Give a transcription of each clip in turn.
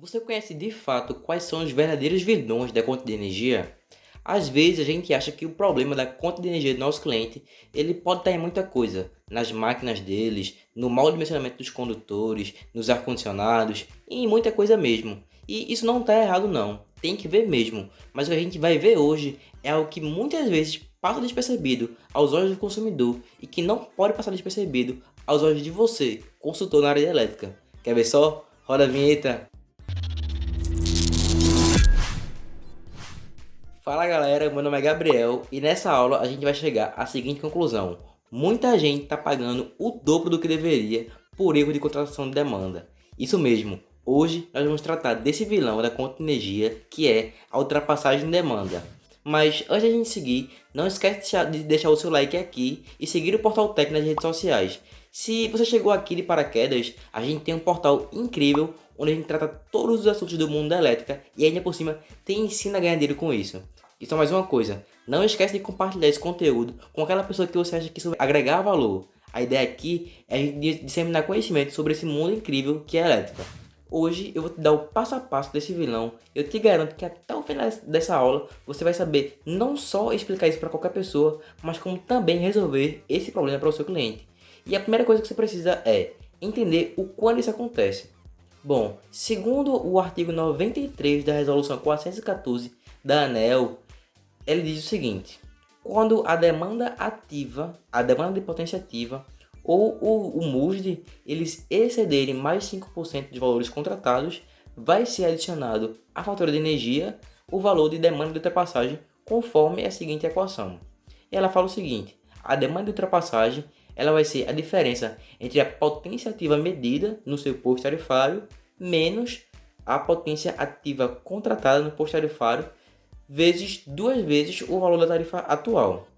Você conhece de fato quais são os verdadeiros vilões da conta de energia? Às vezes a gente acha que o problema da conta de energia do nosso cliente ele pode estar em muita coisa, nas máquinas deles, no mau dimensionamento dos condutores, nos ar-condicionados e em muita coisa mesmo. E isso não está errado não, tem que ver mesmo. Mas o que a gente vai ver hoje é algo que muitas vezes passa despercebido aos olhos do consumidor e que não pode passar despercebido aos olhos de você, consultor na área de elétrica. Quer ver só? Roda a vinheta! Fala galera, meu nome é Gabriel e nessa aula a gente vai chegar à seguinte conclusão. Muita gente está pagando o dobro do que deveria por erro de contratação de demanda. Isso mesmo, hoje nós vamos tratar desse vilão da conta de energia que é a ultrapassagem de demanda. Mas antes de a gente seguir, não esquece de deixar o seu like aqui e seguir o Portal Tech nas redes sociais. Se você chegou aqui de paraquedas, a gente tem um portal incrível onde a gente trata todos os assuntos do mundo da elétrica e ainda por cima tem ensino a ganhar dinheiro com isso. E só mais uma coisa, não esquece de compartilhar esse conteúdo com aquela pessoa que você acha que isso vai agregar valor. A ideia aqui é a gente disseminar conhecimento sobre esse mundo incrível que é a elétrica. Hoje eu vou te dar o passo a passo desse vilão. Eu te garanto que até o final dessa aula você vai saber não só explicar isso para qualquer pessoa, mas como também resolver esse problema para o seu cliente. E a primeira coisa que você precisa é entender o quando isso acontece. Bom, segundo o artigo 93 da Resolução 414 da ANEEL, ele diz o seguinte: quando a demanda ativa, a demanda de potência ativa ou o MUSD, eles excederem mais de 5% dos valores contratados, vai ser adicionado à fatura de energia o valor de demanda de ultrapassagem conforme a seguinte equação. Ela fala o seguinte: a demanda de ultrapassagem ela vai ser a diferença entre a potência ativa medida no seu posto tarifário menos a potência ativa contratada no posto tarifário vezes duas vezes o valor da tarifa atual.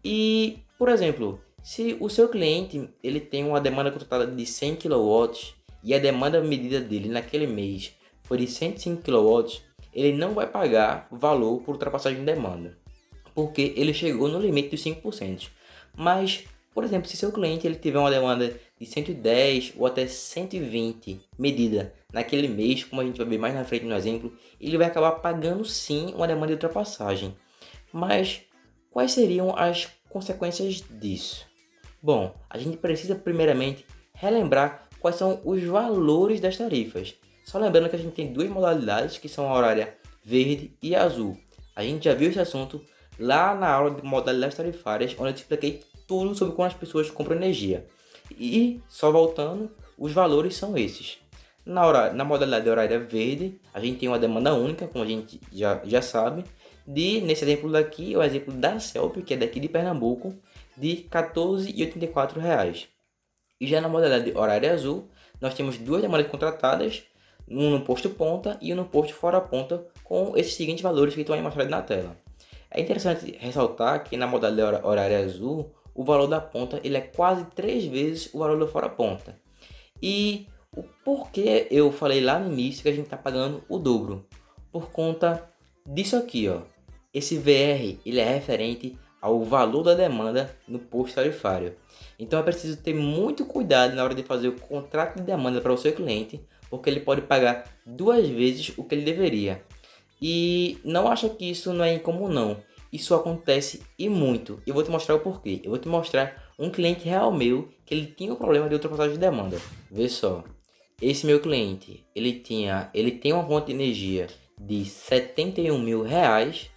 E, por exemplo, se o seu cliente ele tem uma demanda contratada de 100 kW e a demanda medida dele naquele mês foi de 105 kW, ele não vai pagar valor por ultrapassagem de demanda, porque ele chegou no limite dos 5%. Mas, por exemplo, se seu cliente ele tiver uma demanda de 110 ou até 120 medida naquele mês, como a gente vai ver mais na frente no exemplo, ele vai acabar pagando sim uma demanda de ultrapassagem. Mas quais seriam as consequências disso? Bom, a gente precisa primeiramente relembrar quais são os valores das tarifas. Só lembrando que a gente tem duas modalidades que são a horária verde e azul. A gente já viu esse assunto lá na aula de modalidades tarifárias, onde eu te expliquei tudo sobre como as pessoas compram energia. E, só voltando, os valores são esses. Na modalidade horária verde, a gente tem uma demanda única, como a gente já sabe, nesse exemplo daqui, é o exemplo da CELP, que é daqui de Pernambuco, de R$ 14,84. E já na modalidade horária azul, nós temos duas demandas contratadas, um no posto ponta e um no posto fora ponta, com esses seguintes valores que estão aí mostrados na tela. É interessante ressaltar que na modalidade horária azul, o valor da ponta ele é quase 3 vezes o valor da fora ponta. E o porquê eu falei lá no início que a gente está pagando o dobro? Por conta disso aqui, ó. Esse VR ele é referente ao valor da demanda no posto tarifário. Então é preciso ter muito cuidado na hora de fazer o contrato de demanda para o seu cliente, porque ele pode pagar duas vezes o que ele deveria. E não acha que isso não é incomum não. Isso acontece e muito. Eu vou te mostrar o porquê. Eu vou te mostrar um cliente real meu que ele tinha um problema de ultrapassagem de demanda. Vê só. Esse meu cliente, ele tem uma conta de energia de R$ 71.000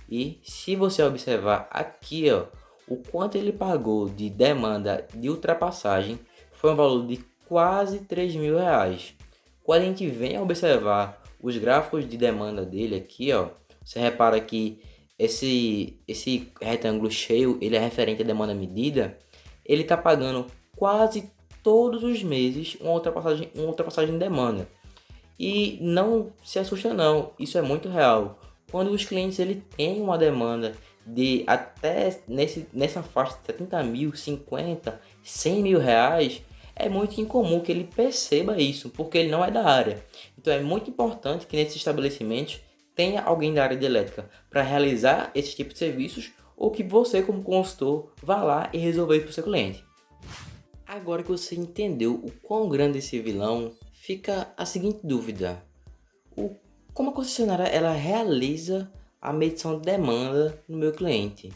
e se você observar aqui, ó, o quanto ele pagou de demanda de ultrapassagem foi um valor de quase R$ 3.000. Quando a gente vem a observar os gráficos de demanda dele aqui, ó, você repara que esse retângulo cheio, ele é referente à demanda medida, ele está pagando quase todos os meses uma ultrapassagem de demanda. E não se assusta não, isso é muito real. Quando os clientes ele têm uma demanda de até nessa faixa de 70 mil, 50, 100 mil reais, é muito incomum que ele perceba isso, porque ele não é da área. Então é muito importante que nesses estabelecimentos tenha alguém da área de elétrica para realizar esse tipo de serviços ou que você como consultor vá lá e resolver isso para o seu cliente. Agora que você entendeu o quão grande é esse vilão, fica a seguinte dúvida. o, como a concessionária ela realiza a medição de demanda no meu cliente.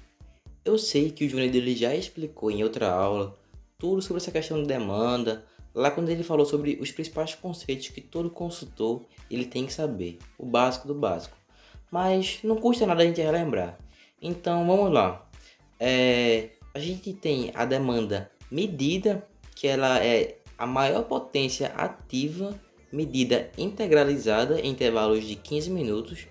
Eu sei que o Júnior dele já explicou em outra aula tudo sobre essa questão de demanda, lá quando ele falou sobre os principais conceitos que todo consultor ele tem que saber, o básico do básico. Mas não custa nada a gente relembrar. Então vamos lá. A gente tem a demanda medida, que ela é a maior potência ativa medida integralizada em intervalos de 15 minutos,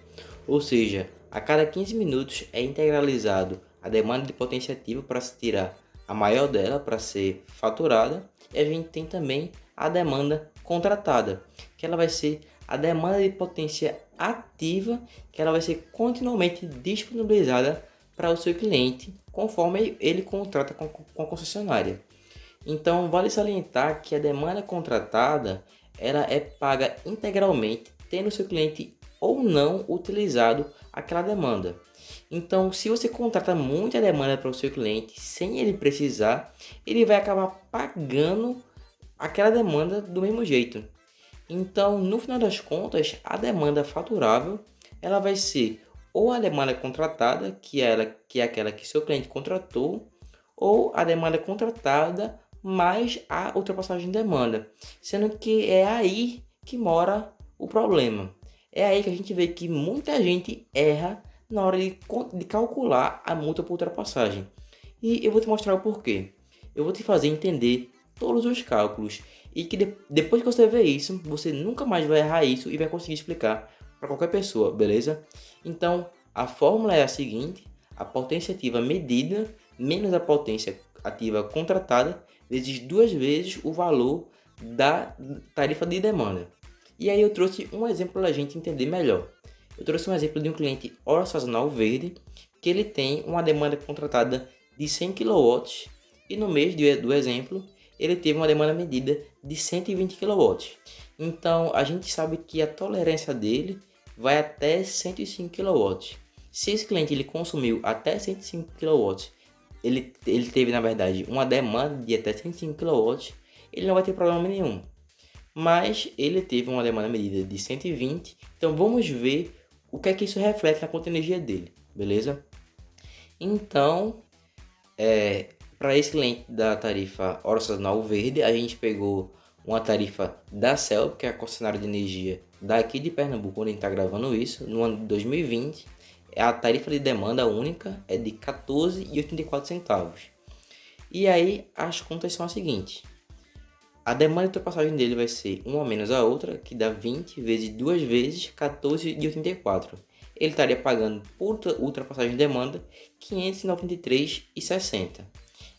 ou seja, a cada 15 minutos é integralizado a demanda de potência ativa para se tirar a maior dela para ser faturada, e a gente tem também a demanda contratada, que ela vai ser a demanda de potência ativa, que ela vai ser continuamente disponibilizada para o seu cliente, conforme ele contrata com a concessionária. Então, vale salientar que a demanda contratada ela é paga integralmente, tendo seu cliente ou não utilizado aquela demanda. Então, se você contrata muita demanda para o seu cliente sem ele precisar, ele vai acabar pagando aquela demanda do mesmo jeito. Então, no final das contas, a demanda faturável ela vai ser ou a demanda contratada, que é aquela que seu cliente contratou, ou a demanda contratada mais a ultrapassagem de demanda, sendo que é aí que mora o problema. É aí que a gente vê que muita gente erra na hora de calcular a multa por ultrapassagem. E eu vou te mostrar o porquê. Eu vou te fazer entender todos os cálculos e que depois que você ver isso, você nunca mais vai errar isso e vai conseguir explicar para qualquer pessoa, beleza? Então, a fórmula é a seguinte: a potência ativa medida menos a potência ativa contratada vezes 2 vezes o valor da tarifa de demanda. E aí eu trouxe um exemplo para a gente entender melhor. Eu trouxe um exemplo de um cliente hora sazonal verde, que ele tem uma demanda contratada de 100 kW e no mês do exemplo ele teve uma demanda medida de 120 kW. Então a gente sabe que a tolerância dele vai até 105 kW. Se esse cliente ele consumiu até 105 kW, ele teve na verdade uma demanda de até 105 kW, ele não vai ter problema nenhum. Mas ele teve uma demanda medida de 120, então vamos ver o que é que isso reflete na conta de energia dele, beleza? Então, para esse cliente da tarifa hora sazonal verde, a gente pegou uma tarifa da CELP, que é a concessionária de energia daqui de Pernambuco, onde a gente está gravando isso, no ano de 2020. A tarifa de demanda única é de R$ 14,84. E aí as contas são as seguintes: a demanda de ultrapassagem dele vai ser uma menos a outra, que dá 20 vezes 2 vezes 14,84. Ele estaria pagando por ultrapassagem de demanda R$ 593,60.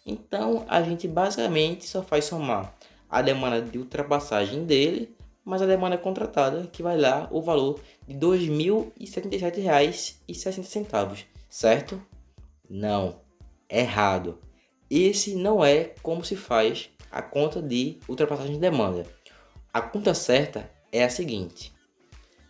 Então a gente basicamente só faz somar a demanda de ultrapassagem dele mais a demanda contratada, que vai dar o valor de R$ 2.077,60, certo? Não, errado. Esse não é como se faz a conta de ultrapassagem de demanda. A conta certa é a seguinte: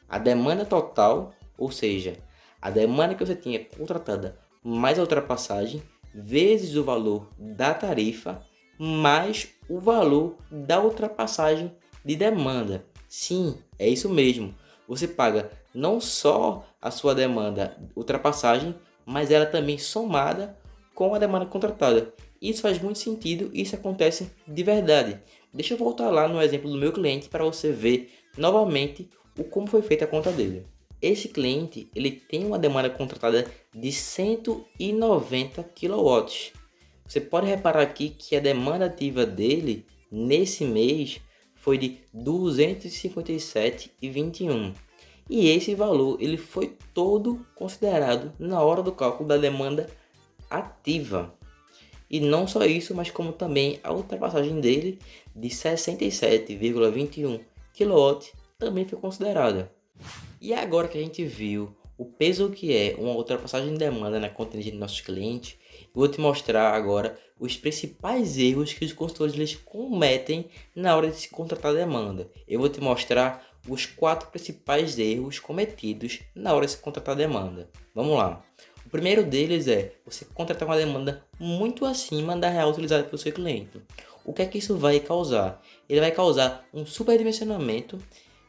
a demanda total, ou seja, a demanda que você tinha contratada mais a ultrapassagem, vezes o valor da tarifa, mais o valor da ultrapassagem de demanda. Sim, é isso mesmo. Você paga não só a sua demanda ultrapassagem, mas ela também somada com a demanda contratada. Isso faz muito sentido e isso acontece de verdade. Deixa eu voltar lá no exemplo do meu cliente para você ver novamente como foi feita a conta dele. Esse cliente ele tem uma demanda contratada de 190 kW. Você pode reparar aqui que a demanda ativa dele nesse mês foi de 257,21. E esse valor ele foi todo considerado na hora do cálculo da demanda ativa. E não só isso, mas como também a ultrapassagem dele de 67,21 kW também foi considerada. E agora que a gente viu o peso que é uma ultrapassagem de demanda na conta de nossos clientes, eu vou te mostrar agora os principais erros que os consultores eles cometem na hora de se contratar demanda. Eu vou te mostrar os 4 principais erros cometidos na hora de se contratar demanda. Vamos lá. O primeiro deles é você contratar uma demanda muito acima da real utilizada pelo seu cliente. O que é que isso vai causar? Ele vai causar um superdimensionamento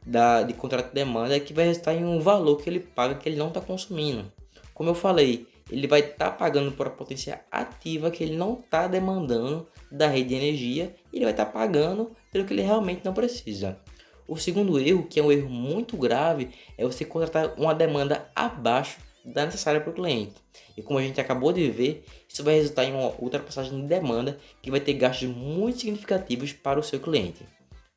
de contrato de demanda que vai resultar em um valor que ele paga que ele não está consumindo. Como eu falei, ele vai estar pagando por a potência ativa que ele não está demandando da rede de energia e ele vai estar pagando pelo que ele realmente não precisa. O segundo erro, que é um erro muito grave, é você contratar uma demanda abaixo da necessária para o cliente. E como a gente acabou de ver, isso vai resultar em uma ultrapassagem de demanda que vai ter gastos muito significativos para o seu cliente.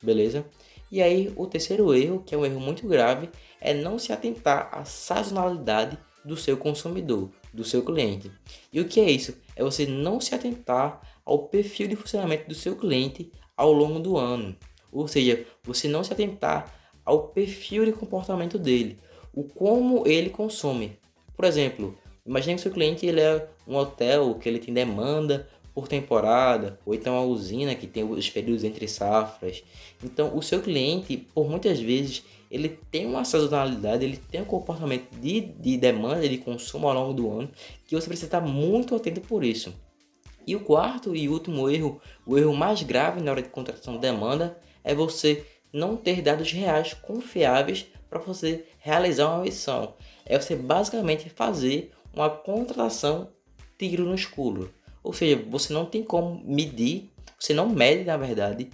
Beleza? E aí, o terceiro erro, que é um erro muito grave, é não se atentar à sazonalidade do seu consumidor, do seu cliente. E o que é isso? É você não se atentar ao perfil de funcionamento do seu cliente ao longo do ano. Ou seja, você não se atentar ao perfil de comportamento dele, o como ele consome. Por exemplo, imagine que seu cliente ele é um hotel que ele tem demanda por temporada, ou então a usina que tem os períodos entre safras. Então, o seu cliente, por muitas vezes, ele tem uma sazonalidade, ele tem um comportamento de demanda, de consumo ao longo do ano, que você precisa estar muito atento por isso. E o quarto e último erro, o erro mais grave na hora de contratação de demanda, é você não ter dados reais confiáveis para você realizar uma missão. É você basicamente fazer uma contratação tiro no escuro. Ou seja, você não tem como medir, você não mede na verdade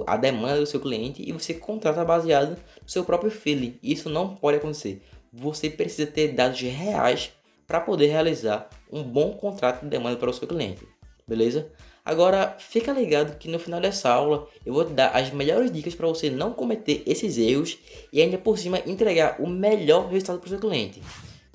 a demanda do seu cliente e você contrata baseado no seu próprio feeling. Isso não pode acontecer. Você precisa ter dados reais para poder realizar um bom contrato de demanda para o seu cliente. Beleza? Agora, fica ligado que no final dessa aula eu vou te dar as melhores dicas para você não cometer esses erros e ainda por cima entregar o melhor resultado para o seu cliente.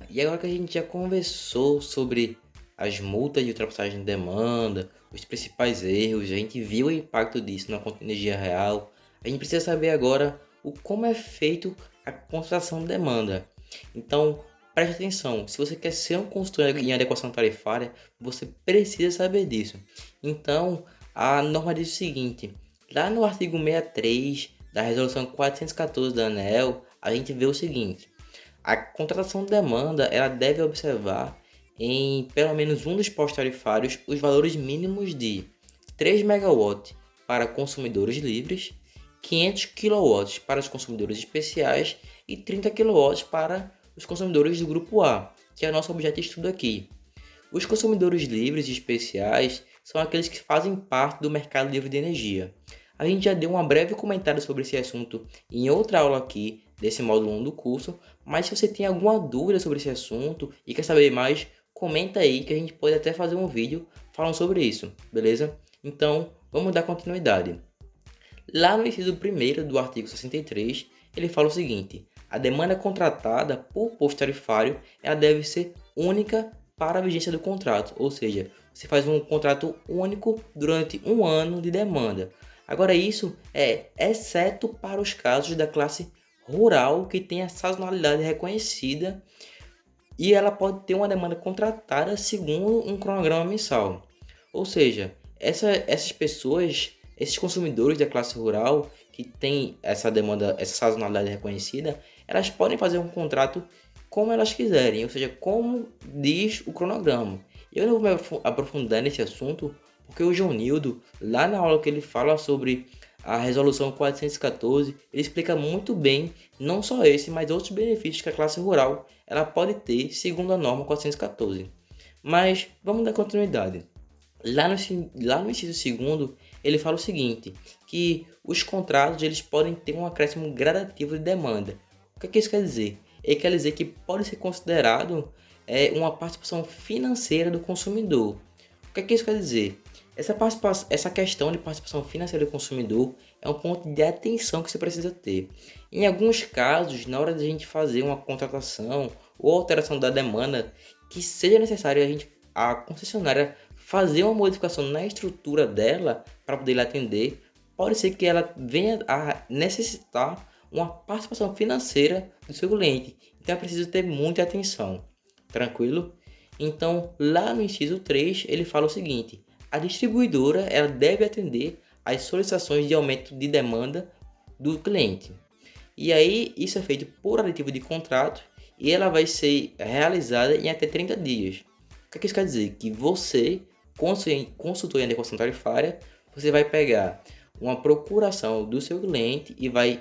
E agora que a gente já conversou sobre as multas de ultrapassagem de demanda, os principais erros, a gente viu o impacto disso na conta de energia real, a gente precisa saber agora como é feito a contratação de demanda. Então, preste atenção, se você quer ser um consultor em adequação tarifária, você precisa saber disso. Então, a norma diz o seguinte, lá no artigo 63 da resolução 414 da ANEEL, a gente vê o seguinte, a contratação de demanda ela deve observar em pelo menos um dos postos tarifários os valores mínimos de 3 MW para consumidores livres, 500 kW para os consumidores especiais e 30 kW para os consumidores do grupo A, que é o nosso objeto de estudo aqui. Os consumidores livres e especiais são aqueles que fazem parte do mercado livre de energia. A gente já deu um breve comentário sobre esse assunto em outra aula aqui desse módulo 1 do curso, mas se você tem alguma dúvida sobre esse assunto e quer saber mais, comenta aí que a gente pode até fazer um vídeo falando sobre isso, beleza? Então, vamos dar continuidade. Lá no inciso 1º do artigo 63, ele fala o seguinte, a demanda contratada por posto tarifário ela deve ser única para a vigência do contrato, ou seja, você faz um contrato único durante um ano de demanda. Agora isso é exceto para os casos da classe rural que tem a sazonalidade reconhecida e ela pode ter uma demanda contratada segundo um cronograma mensal. Ou seja, essas pessoas, esses consumidores da classe rural que tem essa demanda, essa sazonalidade reconhecida, elas podem fazer um contrato como elas quiserem, ou seja, como diz o cronograma. Eu não vou me aprofundar nesse assunto, porque o João Nildo, lá na aula que ele fala sobre a resolução 414, ele explica muito bem, não só esse, mas outros benefícios que a classe rural ela pode ter segundo a norma 414. Mas vamos dar continuidade. Lá no inciso 2º, ele fala o seguinte, que os contratos eles podem ter um acréscimo gradativo de demanda. O que isso quer dizer? Ele quer dizer que pode ser considerado uma participação financeira do consumidor. O que isso quer dizer? Essa questão de participação financeira do consumidor é um ponto de atenção que você precisa ter. Em alguns casos, na hora de a gente fazer uma contratação ou alteração da demanda, que seja necessário a concessionária fazer uma modificação na estrutura dela para poder lhe atender, pode ser que ela venha a necessitar uma participação financeira do seu cliente. Então é preciso ter muita atenção. Tranquilo? Então, lá no inciso 3, ele fala o seguinte, a distribuidora ela deve atender às solicitações de aumento de demanda do cliente. E aí, isso é feito por aditivo de contrato e ela vai ser realizada em até 30 dias. O que isso quer dizer? Que você, consultor em adequação tarifária, você vai pegar uma procuração do seu cliente e vai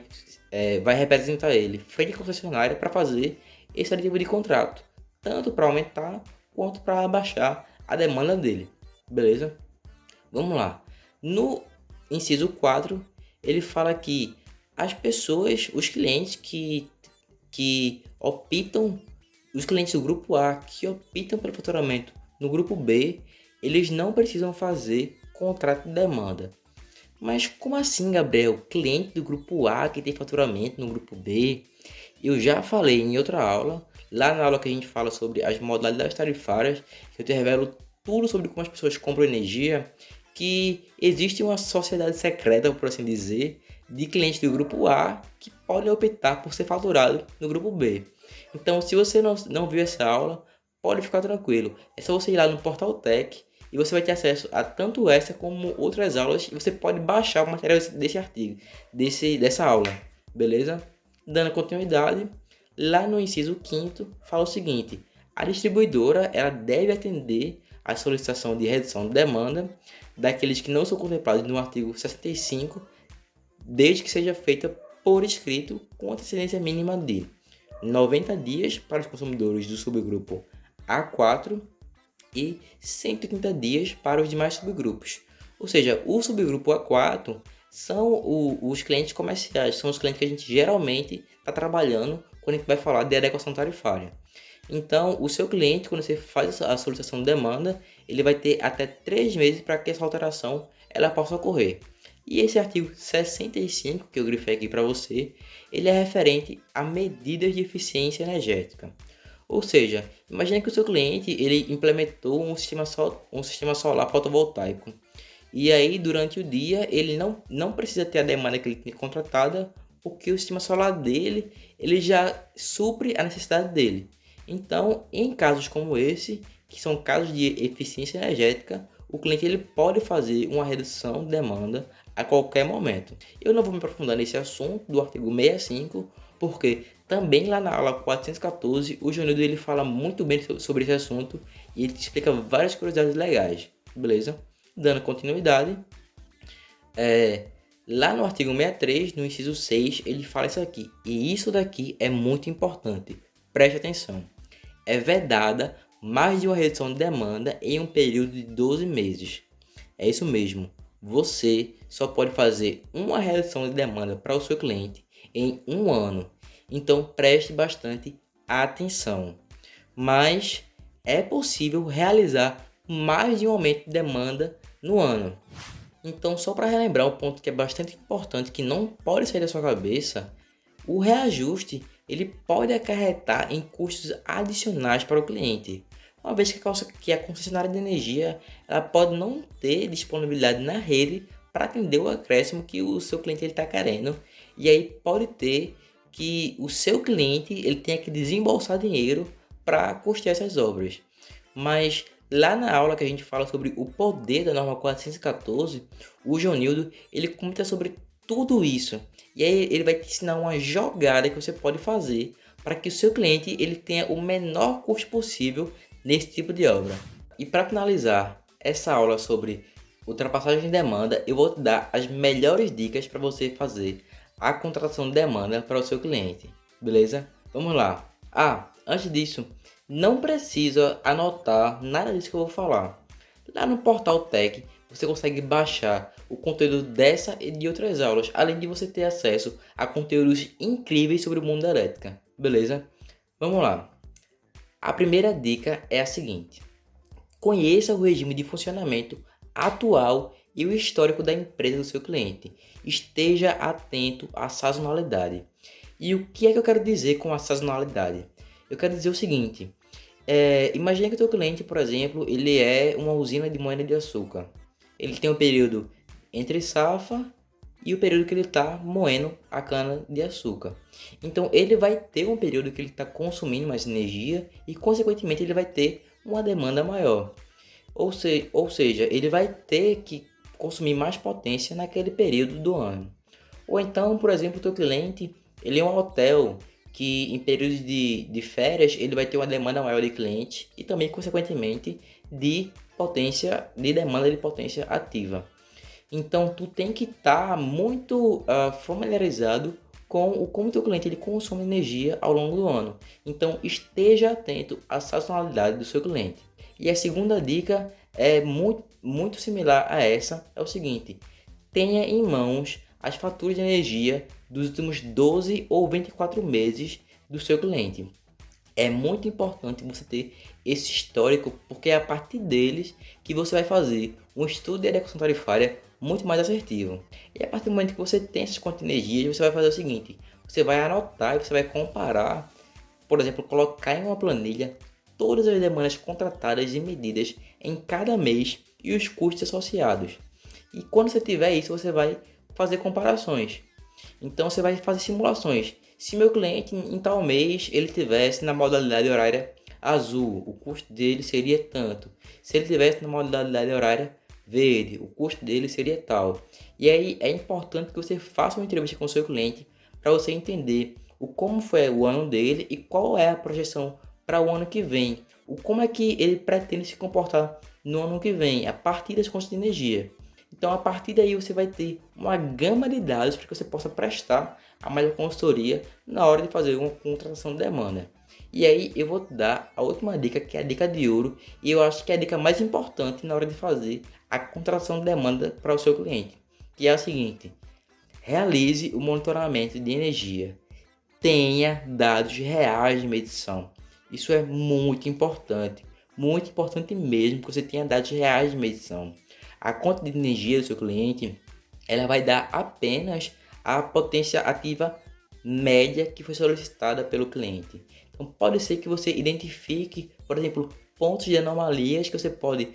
representar ele frente à concessionária para fazer esse tipo de contrato, tanto para aumentar quanto para abaixar a demanda dele, beleza? Vamos lá. No inciso 4, ele fala que as pessoas, os clientes que optam, os clientes do grupo A que optam pelo faturamento no grupo B, eles não precisam fazer contrato de demanda. Mas como assim, Gabriel? Cliente do grupo A que tem faturamento no grupo B? Eu já falei em outra aula, lá na aula que a gente fala sobre as modalidades tarifárias, que eu te revelo tudo sobre como as pessoas compram energia, que existe uma sociedade secreta, por assim dizer, de clientes do grupo A que podem optar por ser faturado no grupo B. Então, se você não viu essa aula, pode ficar tranquilo. É só você ir lá no Portal Tech e você vai ter acesso a tanto essa como outras aulas e você pode baixar o material desse artigo, dessa aula, beleza? Dando continuidade, lá no inciso 5º fala o seguinte: a distribuidora ela deve atender a solicitação de redução de demanda daqueles que não são contemplados no artigo 65, desde que seja feita por escrito com antecedência mínima de 90 dias para os consumidores do subgrupo A4 e 130 dias para os demais subgrupos. Ou seja, o subgrupo A4 são os clientes comerciais, são os clientes que a gente geralmente está trabalhando quando a gente vai falar de adequação tarifária. Então, o seu cliente, quando você faz a solicitação de demanda, ele vai ter até 3 meses para que essa alteração ela possa ocorrer. E esse artigo 65, que eu grifei aqui para você, ele é referente a medidas de eficiência energética. Ou seja, imagine que o seu cliente ele implementou um sistema solar fotovoltaico. E aí, durante o dia, ele não precisa ter a demanda que ele tem contratada, porque o sistema solar dele ele já supre a necessidade dele. Então, em casos como esse, que são casos de eficiência energética, o cliente ele pode fazer uma redução de demanda a qualquer momento. Eu não vou me aprofundar nesse assunto do artigo 65, porque também lá na aula 414, o Joanildo ele fala muito bem sobre esse assunto e ele explica várias curiosidades legais, beleza? Dando continuidade, lá no artigo 63, no inciso 6, ele fala isso aqui, e isso daqui é muito importante, preste atenção. É vedada mais de uma redução de demanda em um período de 12 meses. É isso mesmo, você só pode fazer uma redução de demanda para o seu cliente em um ano. Então preste bastante atenção. Mas é possível realizar mais de um aumento de demanda no ano. Então, só para relembrar um ponto que é bastante importante, que não pode sair da sua cabeça, o reajuste ele pode acarretar em custos adicionais para o cliente, uma vez que a concessionária de energia ela pode não ter disponibilidade na rede para atender o acréscimo que o seu cliente está querendo, e aí pode ter que o seu cliente ele tenha que desembolsar dinheiro para custear essas obras. Mas lá na aula que a gente fala sobre o poder da norma 414, o Joanildo ele comenta sobre tudo isso. E aí ele vai te ensinar uma jogada que você pode fazer para que o seu cliente ele tenha o menor custo possível nesse tipo de obra. E para finalizar essa aula sobre ultrapassagem de demanda, eu vou te dar as melhores dicas para você fazer a contratação de demanda para o seu cliente. Beleza? Vamos lá. Antes disso, não precisa anotar nada disso que eu vou falar. Lá no Portal Tech, você consegue baixar o conteúdo dessa e de outras aulas, além de você ter acesso a conteúdos incríveis sobre o mundo da elétrica. Beleza? Vamos lá. A primeira dica é a seguinte: conheça o regime de funcionamento atual e o histórico da empresa do seu cliente. Esteja atento à sazonalidade. E o que é que eu quero dizer com a sazonalidade? Eu quero dizer o seguinte: imagine que o teu cliente, por exemplo, ele é uma usina de moeda de açúcar. Ele tem um período entre safra e o período que ele está moendo a cana de açúcar. Então ele vai ter um período que ele está consumindo mais energia e consequentemente ele vai ter uma demanda maior. Ou seja, ele vai ter que consumir mais potência naquele período do ano. Ou então, por exemplo, o teu cliente ele é um hotel que em períodos de férias ele vai ter uma demanda maior de cliente e também consequentemente de demanda de potência ativa. Então tu tem que estar muito familiarizado com como teu cliente ele consome energia ao longo do ano. Então esteja atento à sazonalidade do seu cliente. E a segunda dica é muito similar a essa, é o seguinte: tenha em mãos as faturas de energia dos últimos 12 ou 24 meses do seu cliente. É muito importante você ter esse histórico, porque é a partir deles que você vai fazer um estudo de adequação tarifária muito mais assertivo. E a partir do momento que você tem essas contas de energia, você vai fazer o seguinte: você vai anotar e você vai comparar, por exemplo, colocar em uma planilha todas as demandas contratadas e medidas em cada mês e os custos associados. E quando você tiver isso, você vai fazer comparações. Então você vai fazer simulações. Se meu cliente em tal mês ele tivesse na modalidade horária azul, o custo dele seria tanto. Se ele tivesse na modalidade horária verde, o custo dele seria tal. E aí é importante que você faça uma entrevista com o seu cliente para você entender o como foi o ano dele e qual é a projeção para o ano que vem. O como é que ele pretende se comportar no ano que vem, a partir das contas de energia. Então, a partir daí, você vai ter uma gama de dados para que você possa prestar a melhor consultoria na hora de fazer uma contratação de demanda. E aí, eu vou te dar a última dica, que é a dica de ouro, e eu acho que é a dica mais importante na hora de fazer a contratação de demanda para o seu cliente, que é a seguinte: realize o monitoramento de energia. Tenha dados reais de medição. Isso é muito importante mesmo que você tenha dados reais de medição. A conta de energia do seu cliente, ela vai dar apenas a potência ativa média que foi solicitada pelo cliente. Então pode ser que você identifique, por exemplo, pontos de anomalias que você pode,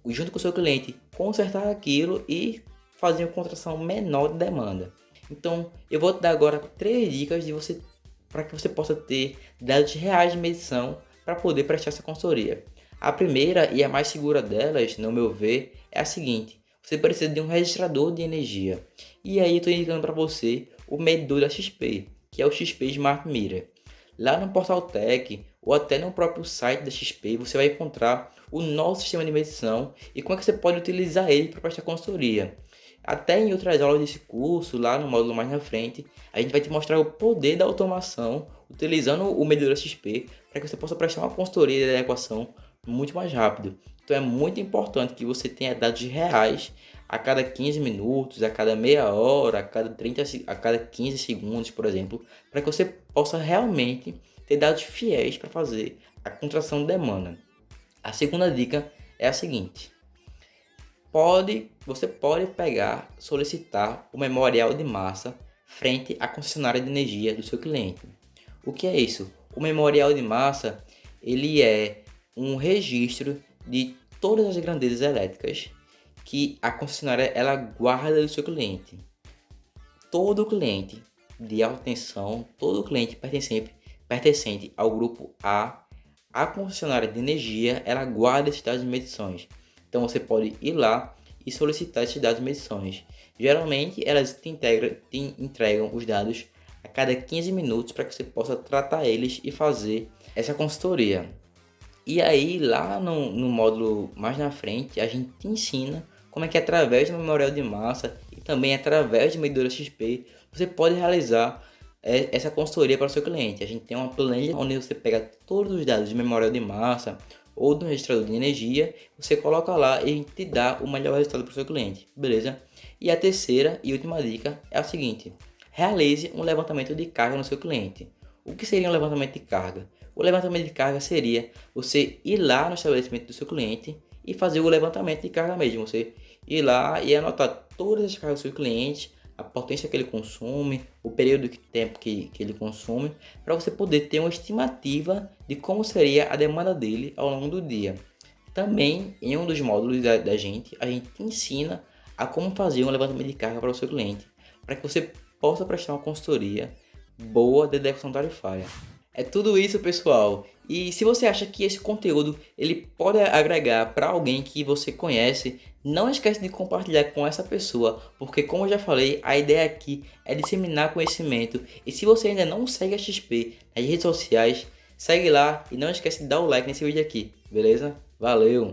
junto com o seu cliente, consertar aquilo e fazer uma contratação menor de demanda. Então eu vou te dar agora 3 dicas para que você possa ter dados reais de medição para poder prestar essa consultoria. A primeira e a mais segura delas, no meu ver, é a seguinte: você precisa de um registrador de energia. E aí eu estou indicando para você o medidor da XP, que é o XP Smart Meter. Lá no Portal Tech ou até no próprio site da XP, você vai encontrar o nosso sistema de medição e como é que você pode utilizar ele para prestar consultoria. Até em outras aulas desse curso, lá no módulo mais na frente, a gente vai te mostrar o poder da automação utilizando o medidor XP para que você possa prestar uma consultoria de adequação muito mais rápido. Então é muito importante que você tenha dados reais a cada 15 minutos, a cada meia hora, a cada 15 segundos, por exemplo, para que você possa realmente ter dados fiéis para fazer a contratação de demanda. A segunda dica é a seguinte: você pode solicitar o memorial de massa frente à concessionária de energia do seu cliente. O que é isso? O memorial de massa, ele é um registro de todas as grandezas elétricas que a concessionária ela guarda do seu cliente. Todo cliente de alta tensão, todo cliente pertencente ao grupo a concessionária de energia, ela guarda esses dados de medições. Então você pode ir lá e solicitar esses dados de medições. Geralmente elas te entregam os dados a cada 15 minutos para que você possa tratar eles e fazer essa consultoria. E aí lá no módulo mais na frente a gente te ensina como é que através do memorial de massa e também através de medidora XP você pode realizar essa consultoria para o seu cliente. A gente tem uma planilha onde você pega todos os dados de memorial de massa ou do registrador de energia, você coloca lá e te dá o melhor resultado para o seu cliente, beleza? E a terceira e última dica é a seguinte: realize um levantamento de carga no seu cliente. O que seria um levantamento de carga? O levantamento de carga seria você ir lá no estabelecimento do seu cliente e fazer o levantamento de carga mesmo. Você ir lá e anotar todas as cargas do seu cliente, a potência que ele consome, o período de tempo que ele consome, para você poder ter uma estimativa de como seria a demanda dele ao longo do dia. Também, em um dos módulos da gente, a gente te ensina a como fazer um levantamento de carga para o seu cliente, para que você possa prestar uma consultoria boa de adequação tarifária. É tudo isso, pessoal. E se você acha que esse conteúdo ele pode agregar para alguém que você conhece, não esquece de compartilhar com essa pessoa, porque como eu já falei, a ideia aqui é disseminar conhecimento. E se você ainda não segue a XP nas redes sociais, segue lá e não esquece de dar o like nesse vídeo aqui, beleza? Valeu!